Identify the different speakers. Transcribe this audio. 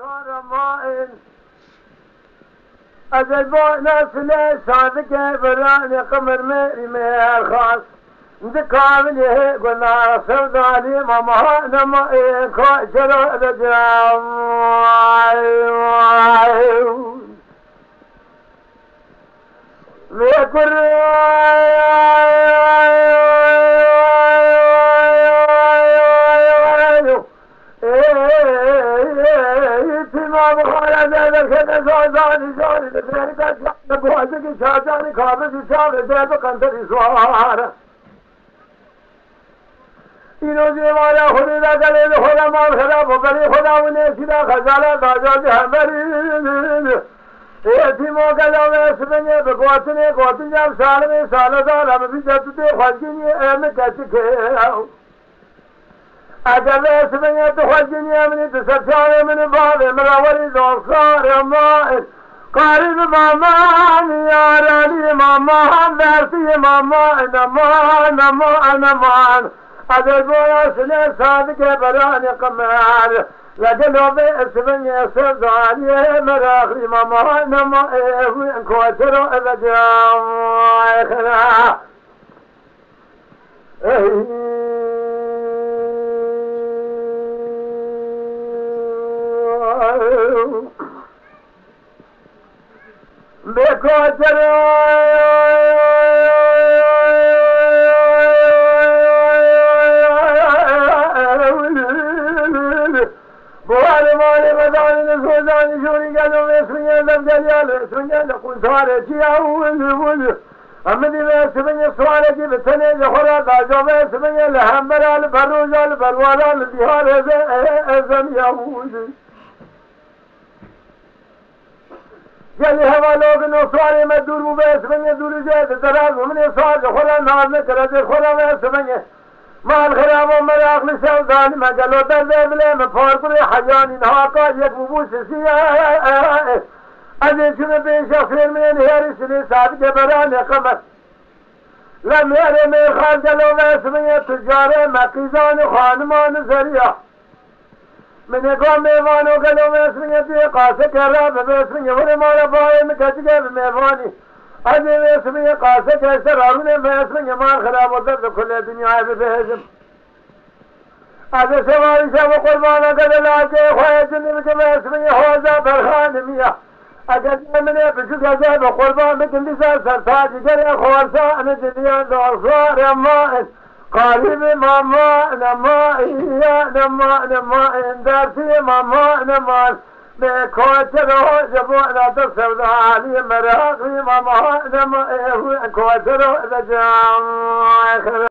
Speaker 1: صار مائن أجل نسل صادق براني قمر ميري مير خاص ذكامله قلنا سوداني ماما نما كاشر رجام ذكر ما بخال ذلك الزوجان زوج ذلك بواجك شاجان خابز شاف ذلك كنتر سوار إنه جمالا خدا كله خدا ما خدا بقري خدا ونسيدا خزالا داجا جهمري يتيمو كلام اسمه بقواتني قواتن جام سال में साल हम भी जतते ख्वाजनी एम कहते أجل اسمه تخجني من تسفر من بعض مراوري دوصار ما قارب ماما يا رالي ماما درسي ماما نما أجل بولا سنة صادق براني قمار لجلو باسمه سرداني مراخري ماما نما كواترو الجام خنا देखो चलो बुआरे मारे बदाने ने सोजानी छोरी गलो में सुनिया लग जाले सुनिया न कुंसारे चिया उल हमदी में सुनिया सवाले की बसने जहरा गाजो में सुनिया लहमराल भरोजाल बरवालाल बिहार एजम याऊद जल हवा लोग नौसवारे में दूर मुबैस बने दूर जाए दराज हमने साज खोला नाज में करे खोला में समझे माल खराबो में आखिर सावधान में गलो दर्द में फारकुले हजानी नहा का एक बुबू सिया अजे चुने पेश अखिर में निहारी सिने साथ के बराने कमर ला मेरे में खान गलो में समझे तुजारे मकीजान खानमान जरिया मैंने कहा मेहमानों के लोग में से कासे कह रहा मैं इसमें ये मारा बाय में कह गए मेहमानी आज मैं इसमें कासे कैसे रारू ने मैं इसमें ये मार खराब होता तो खुले दुनिया में भेज आज से हमारी सब कुर्बान कर लाके खोए जिंदगी में मैं इसमें ये हो जा बरखान मियां अगर मैंने पिछले जगह कुर्बान में किंदी सा सरताज करे खोरसा अन दुनिया दोसार अम्मा قارب ماما نما نما درسي ماما نما بكوترو جبونا تصل علي مراقي ماما نما كوترو رجام